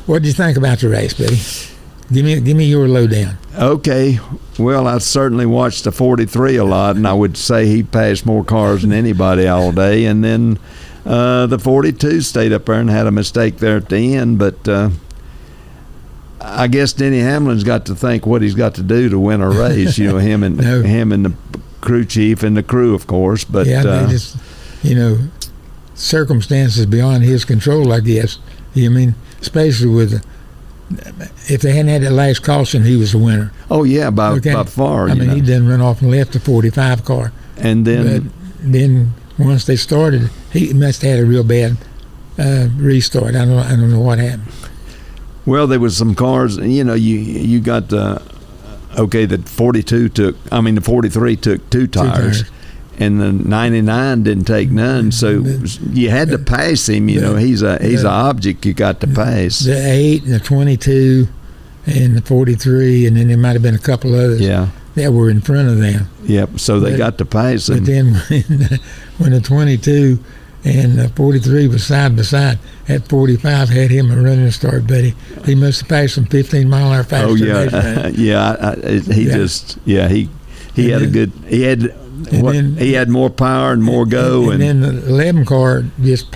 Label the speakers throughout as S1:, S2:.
S1: what did you think about the race, buddy? Give me your lowdown.
S2: Okay. Well, I certainly watched the 43 a lot, and I would say he passed more cars than anybody all day. And then the 42 stayed up there and had a mistake there at the end. But I guess Denny Hamlin's got to think what he's got to do to win a race. You know, him and the crew chief and the crew, of course. But
S1: they just, circumstances beyond his control, I guess. I mean, especially with if they hadn't had that last caution, he was the winner.
S2: Oh yeah, by far.
S1: I mean, he done run off and left the 45 car.
S2: And then
S1: once they started, he must have had a real bad restart. I don't know what happened.
S2: Well, there was some cars. You got the 43 took two tires. And the 99 didn't take none, so you had to pass him. He's an object you got to pass.
S1: The 8 and the 22 and the 43, and then there might have been a couple others that were in front of them.
S2: Yep, so they got to pass him.
S1: But then when the 22 and the 43 was side by side, that 45 had him a running start, but he must have passed him 15 mile an hour faster.
S2: Oh, yeah. He had a good – he had more power and more go.
S1: And then the 11 car just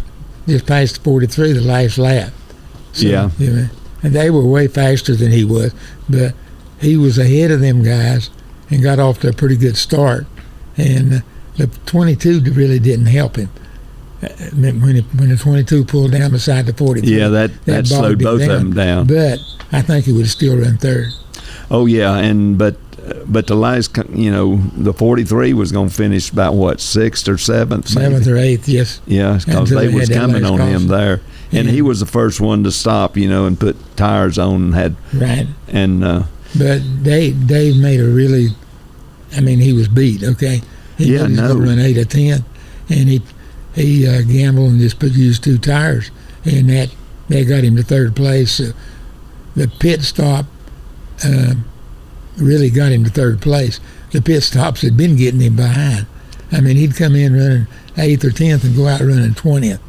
S1: passed the 43 the last lap. So, and they were way faster than he was, but he was ahead of them guys and got off to a pretty good start. And the 22 really didn't help him. When the 22 pulled down beside the 43.
S2: Yeah, that slowed both of them down.
S1: But I think he would have still run third.
S2: Oh, yeah, but the last, the 43 was going to finish about, what, 6th or 7th?
S1: 7th or 8th, yes.
S2: Yeah, because they was coming on him there. And he was the first one to stop, and put tires on and
S1: Right.
S2: And
S1: but Dave made a really, he was beat, okay? He was going to run 8 or 10, and he gambled and just used 2 tires, and that got him to third place. So the pit stop really got him to third place. The pit stops had been getting him behind. He'd come in running 8th or 10th and go out running 20th.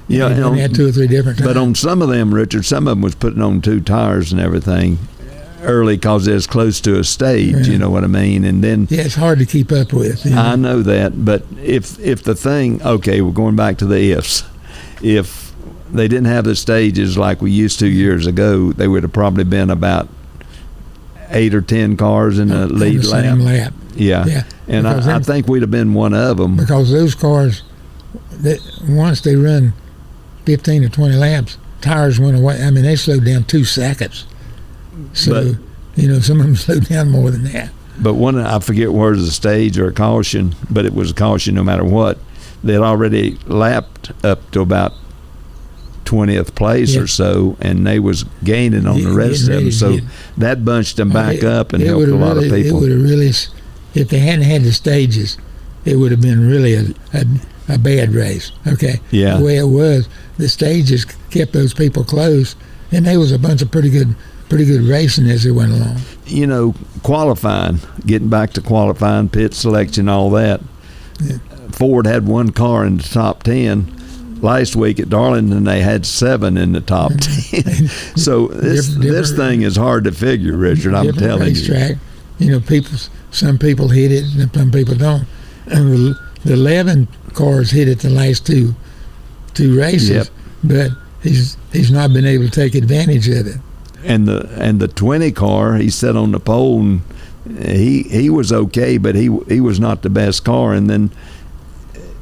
S2: Yeah,
S1: and had 2 or 3 different times.
S2: But on some of them, Richard, some of them was putting on 2 tires and everything early because it was close to a stage. Right. You know what I mean? And then
S1: it's hard to keep up with.
S2: I know that, but if the thing, we're going back to the ifs. If they didn't have the stages like we used to years ago, they would have probably been about 8 or 10 cars in the lead
S1: the same lap.
S2: Yeah. And I think we'd have been one of them.
S1: Because those cars, once they run 15 or 20 laps, tires went away. They slowed down 2 seconds. So, some of them slowed down more than that.
S2: But I forget where it was a stage or a caution, but it was a caution no matter what. They'd already lapped up to about 20th place or so, and they was gaining on the rest of them. So that bunched them back up and helped a lot of people.
S1: It would have really, if they hadn't had the stages, it would have been really a bad race. Okay.
S2: Yeah.
S1: The way it was, the stages kept those people close, and there was a bunch of pretty good racing as they went along.
S2: Qualifying, getting back to qualifying, pit selection, all that. Yeah. Ford had 1 car in the top 10. Last week at Darlington, they had 7 in the top 10. So this thing is hard to figure, Richard. I'm telling
S1: racetrack, some people hit it and some people don't. And the 11 cars hit it the last two races, but he's not been able to take advantage of it.
S2: And the 20 car, he sat on the pole and he was okay, but he was not the best car. And then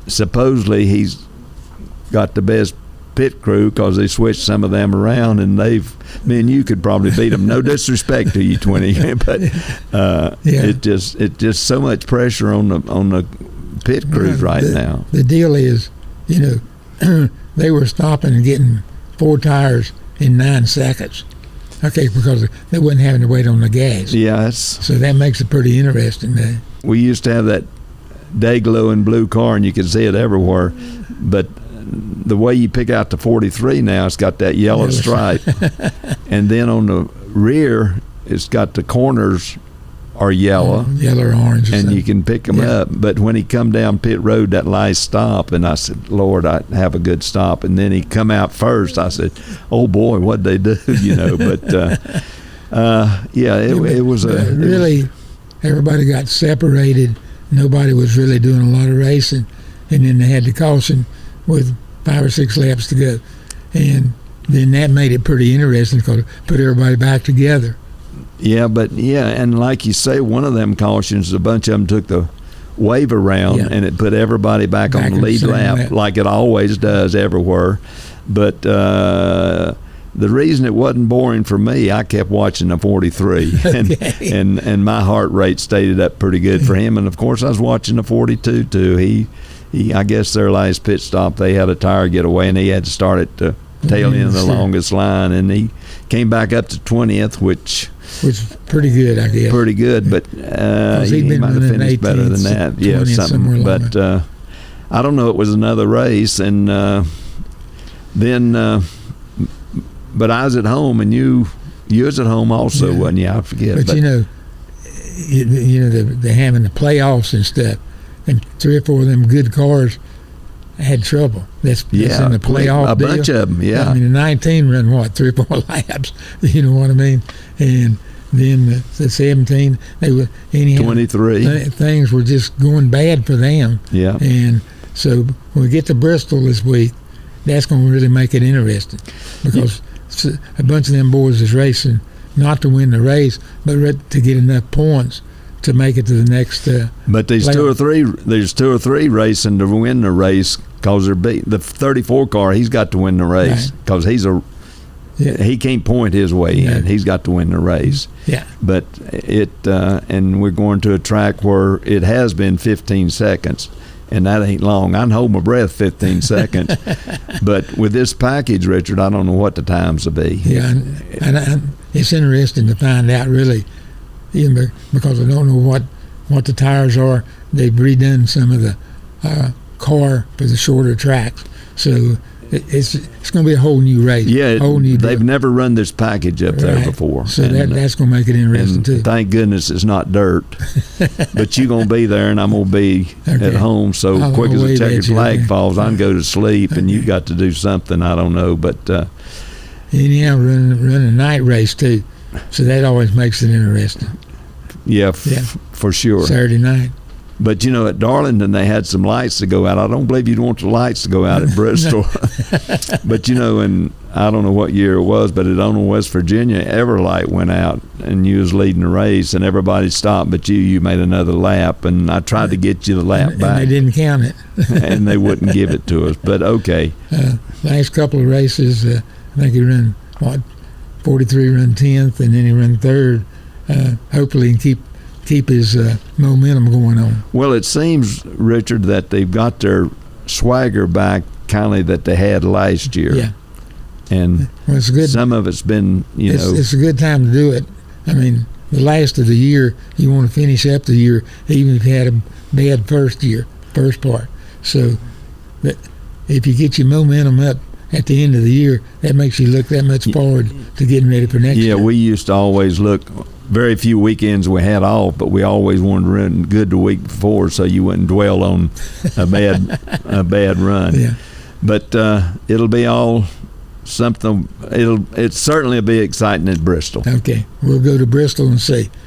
S2: supposedly he's got the best pit crew because they switched some of them around, and you could probably beat them. No disrespect to you, 20, but it just so much pressure on the pit crews now.
S1: The deal is, they were stopping and getting 4 tires in 9 seconds. Okay, because they wasn't having to wait on the gas.
S2: Yes.
S1: So that makes it pretty interesting.
S2: We used to have that day glowing blue car, and you could see it everywhere, but the way you pick out the 43 now, it's got that yellow stripe. And then on the rear, it's got the corners or yellow.
S1: Yellow or orange or
S2: and
S1: something.
S2: you can pick them up. But when he come down pit road, that last stop, and I said, Lord, I have a good stop. And then he come out first. I said, oh boy, what'd they do? But it was
S1: really, everybody got separated. Nobody was really doing a lot of racing. And then they had the caution with 5 or 6 laps to go. And then that made it pretty interesting because it put everybody back together.
S2: Yeah, and like you say, one of them cautions, a bunch of them took the wave around, and it put everybody back on the lead lap like it always does everywhere. But the reason it wasn't boring for me, I kept watching the 43, and my heart rate stayed up pretty good for him. And of course, I was watching the 42 too. He I guess their last pit stop, they had a tire get away, and he had to start at the tail end of the longest line, and he came back up to 20th, which
S1: is pretty good, I guess.
S2: Pretty good, but he might have finished better than that. Yeah, something. But I don't know. It was another race, and then. But I was at home, and you was at home also, wasn't you? I forget.
S1: But they're having the playoffs and stuff, and 3 or 4 of them good cars had trouble. That's in the playoff
S2: a bunch of them. Yeah,
S1: I mean, the 19 run 3 or 4 laps. You know what I mean? And then the 17, they were anyhow
S2: 23.
S1: Things were just going bad for them.
S2: Yeah,
S1: and so when we get to Bristol this week, that's going to really make it interesting because a bunch of them boys is racing not to win the race, but to get enough points to make it to the next.
S2: But there's
S1: playoff.
S2: There's 2 or 3 racing to win the race because they're the 34 car. He's got to win the race because he can't point his way in. He's got to win the race.
S1: Yeah.
S2: But and we're going to a track where it has been 15 seconds. And that ain't long. I can hold my breath 15 seconds. But with this package, Richard, I don't know what the times will be.
S1: Yeah, and it's interesting to find out, really, because I don't know what the tires are. They've redone some of the car for the shorter tracks. So it's going to be a whole new race.
S2: Yeah, they've never run this package up there before.
S1: So that's going to make it interesting, too.
S2: Thank goodness it's not dirt. But you're going to be there, and I'm going to be at home. So quick as a checkered flag falls, I can go to sleep, and you've got to do something. I don't know. But
S1: anyhow, running a night race, too. So that always makes it interesting.
S2: Yeah, for sure.
S1: Saturday night.
S2: But, at Darlington, they had some lights to go out. I don't believe you'd want the lights to go out at Bristol. But, and I don't know what year it was, but at West Virginia, Everlight went out, and you was leading the race, and everybody stopped, but you made another lap, and I tried to get you the lap back.
S1: And they didn't count it.
S2: And they wouldn't give it to us, but okay.
S1: Last couple of races, I think he ran, 43 run 10th, and then he ran 3rd. Hopefully, he can keep his momentum going on.
S2: Well, it seems, Richard, that they've got their swagger back kind of that they had last year.
S1: Yeah.
S2: And
S1: it's good.
S2: Some of it's been,
S1: It's a good time to do it. I mean, the last of the year, you want to finish up the year, even if you had a bad first part. So if you get your momentum up at the end of the year, that makes you look that much forward to getting ready for next year.
S2: Yeah, we used to always look. Very few weekends we had off, but we always wanted to run good the week before, so you wouldn't dwell on a bad run.
S1: Yeah.
S2: But it'll be all something. It certainly will be exciting at Bristol.
S1: Okay, we'll go to Bristol and see.